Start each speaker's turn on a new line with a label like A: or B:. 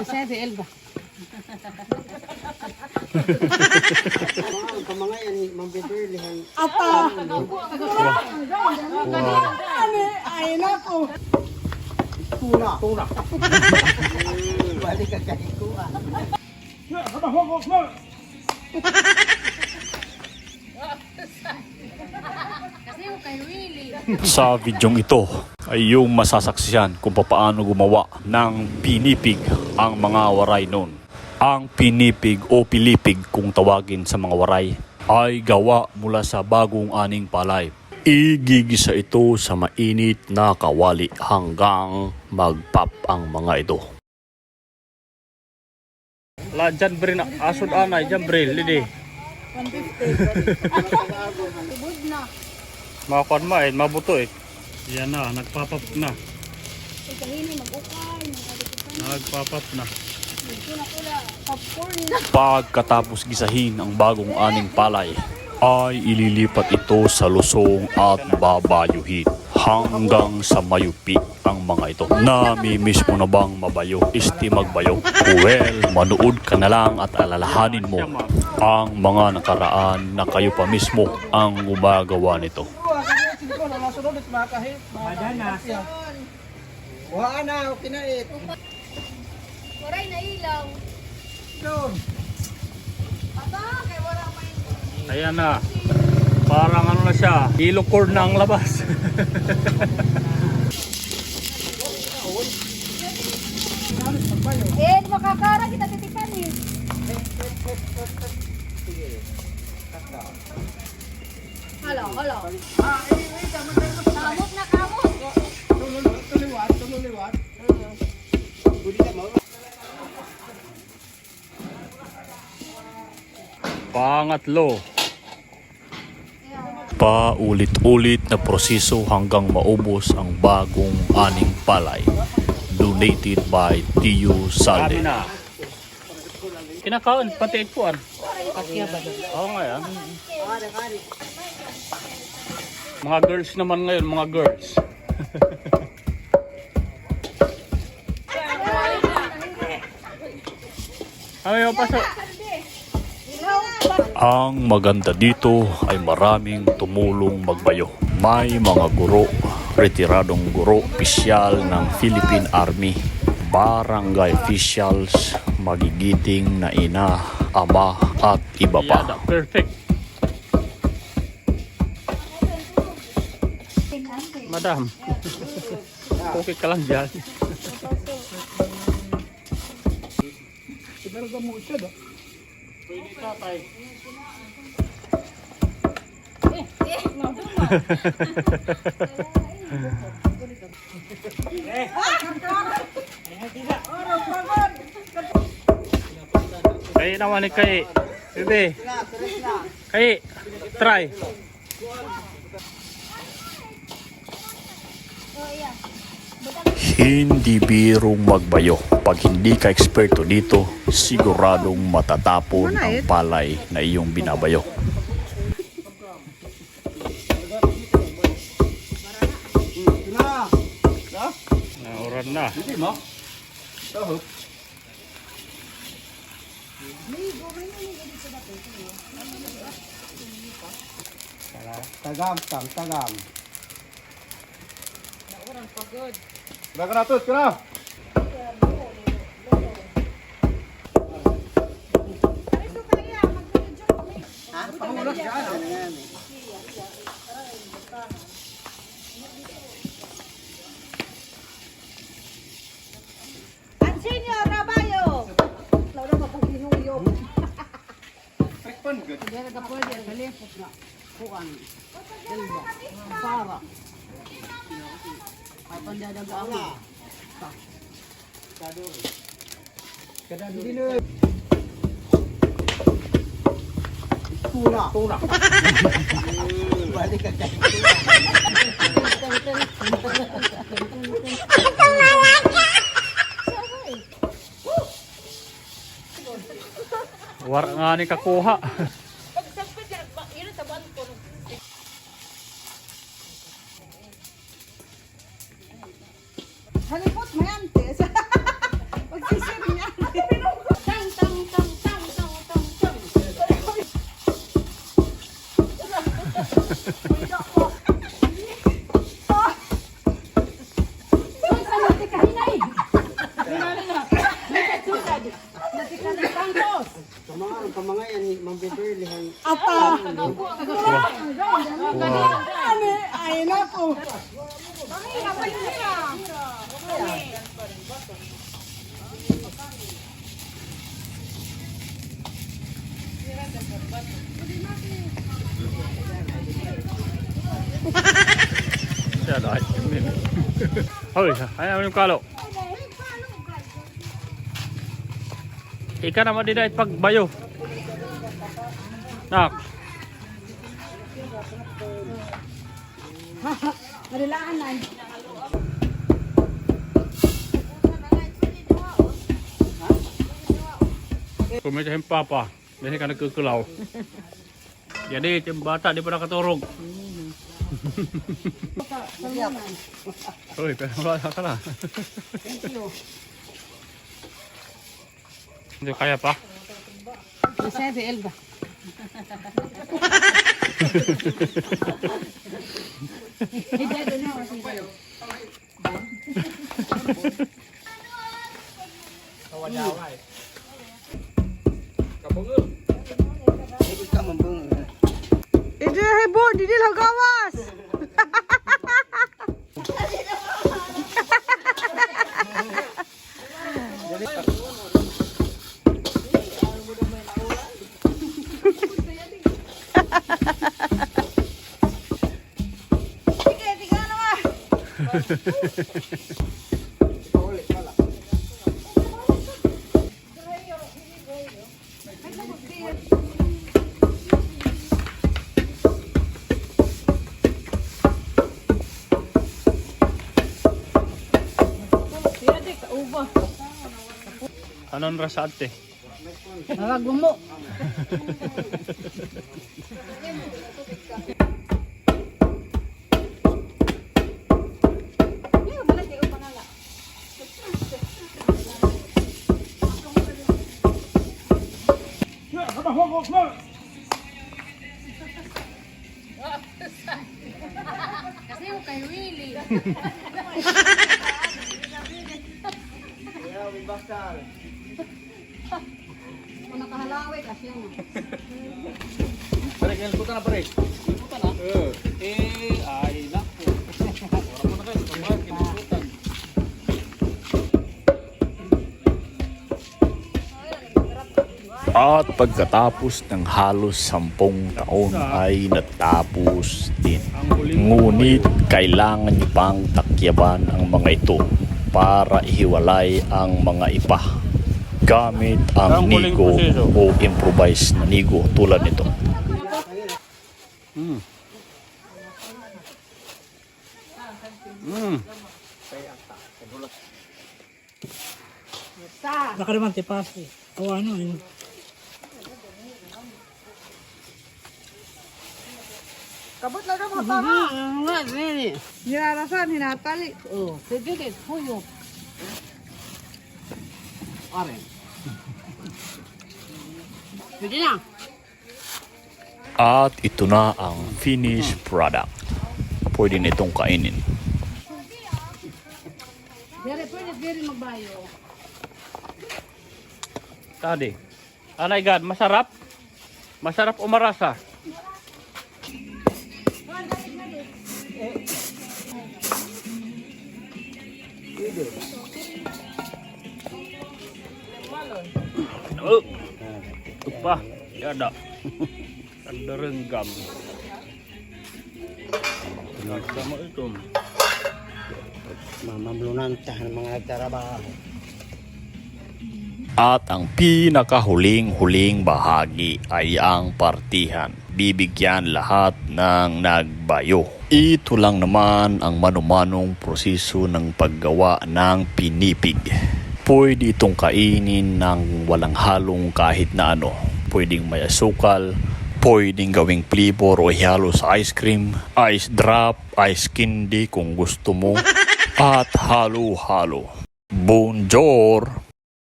A: Saya si Elba.
B: Kamangayan ni Mambeberlihan.
C: Ata! Ay nako!
B: Tuna. Balik ka kahikuan.
D: Sa videong ito ay yung masasaksihan kung paano gumawa ng pinipig ang mga waray noon. Ang pinipig o pilipig kung tawagin sa mga waray ay gawa mula sa bagong aning palay. Igigisa ito sa mainit na kawali hanggang magpap ang mga ito. La dyan brin asod anay dyan brin lidi.
C: 150.
D: Makakon ma eh, mabuto eh. Yan na, nagpapap na. Nagpapap na. Pagkatapos gisahin ang bagong aning palay, ay ililipat ito sa lusong at babayuhin hanggang sa mayupi ang mga ito. Namimiss mo na bang mabayo? Isti magbayo? Well, manood ka na lang at alalahanin mo ang mga nakaraan na kayo pa mismo ang gumagawa nito.
B: Wala na, kinait.
C: Waray na ilaw.
B: Doon.
C: Ata, kay wala pa yung...
D: Ayan na. Parang ano na siya. Yellow cord na ang labas.
C: Eh, makakara kita titikan eh. Halo. Kamot na kamot.
B: Tuliwat.
D: Pangatlo. Paulit-ulit na proseso hanggang maubos ang bagong aning palay. Donated by Tio Salde. Kinakaon, pati ikuan. Oo nga yan. Mga girls naman ngayon, mga girls. Ay, pasok. Ang maganda dito ay maraming tumulong magbayo. May mga guro, retiradong guro, opisyal ng Philippine Army, barangay officials, magigiting na ina, ama at iba pa. Perfect. Madam, okay ka lang dyan. Pwede tatay. Kaya naman ni kay. Bebe. Kay, try. Hindi birong magbayo. Pag hindi ka eksperto dito, siguradong matatapon ang palay na iyong binabayo. Oran na.
B: Tagam.
E: Baga na tos, kena.
C: Ansinyo, Rabayo. Laura mapaginuyo.
E: Trekpan good.
A: Dia ka pwede ang kalipot na. Kuan. Elba. Para. Ay pandadaga ako.
B: Kada dinner. Tuna. Balik ka kahikuan.
D: War nga ni kakuha.
C: Halipot, mayantes. Pagsisir niya.
A: Santos.
B: Ang pamangayan ni Ma'am Beverly.
A: Ata. Ay, naku.
D: Siya dahil. Hoy, ayaw yung kalo. Ika naman din dahil pagbayo. Nak.
A: Marilaan na.
D: Kumita yung papa. Dahil ka nagkukulaw. Jadi, yung bata di pa nakaturog. Uy, pero wala ka na.
A: Thank you.
D: Hindi kaya pa.
A: Masaya si Elba. Hindi doon na kasi kayo.
B: Kawadaway. Kabungog. Hindi ka mambungog.
C: Hindi, hebo, hindi lang gawas. Sige, tiga naman.
A: Pwede ka, uba.
D: Anong rasante?
A: Nagagumo. Kasi mo kay Willie. Kung nakahalawit, asya mo.
D: Pare, kaya luputan na pare. Luputan na? Ay, naku. Orang mo na kayo, pagmahal, kinuputan. At pagkatapos ng halos 10 taon ay natapos din. Ngunit kailangan niyo pang takyaban ang mga ito para ihiwalay ang mga ipa gamit ang nigo o improvised na nigo tulad nito.
A: Baka naman tipas eh. O ano yun.
C: Kabut na daw mga tama.
A: Nga, nini.
C: Nilalasan, hinatali.
A: Oh, sige, huyo. Are. Sige na.
D: At ito na ang finished product. Pwede nitong kainin.
A: Pwede magbayo.
D: Tadi. Anay God, masarap? Masarap o marasa? Oh, ito pa. Yada. Ada renggam. Sama itu.
B: Mamamlunantah ng mga nagtrabaho.
D: At ang pinakahuling-huling bahagi ay ang partihan. Bibigyan lahat ng nagbayo. Ito lang naman ang manumanong proseso ng paggawa ng pinipig. Pwede itong kainin ng walang halong kahit na ano. Pwedeng may asukal, pwedeng gawing flavor o ihalo sa ice cream, ice drop, ice candy kung gusto mo, at halo-halo. Bonjour!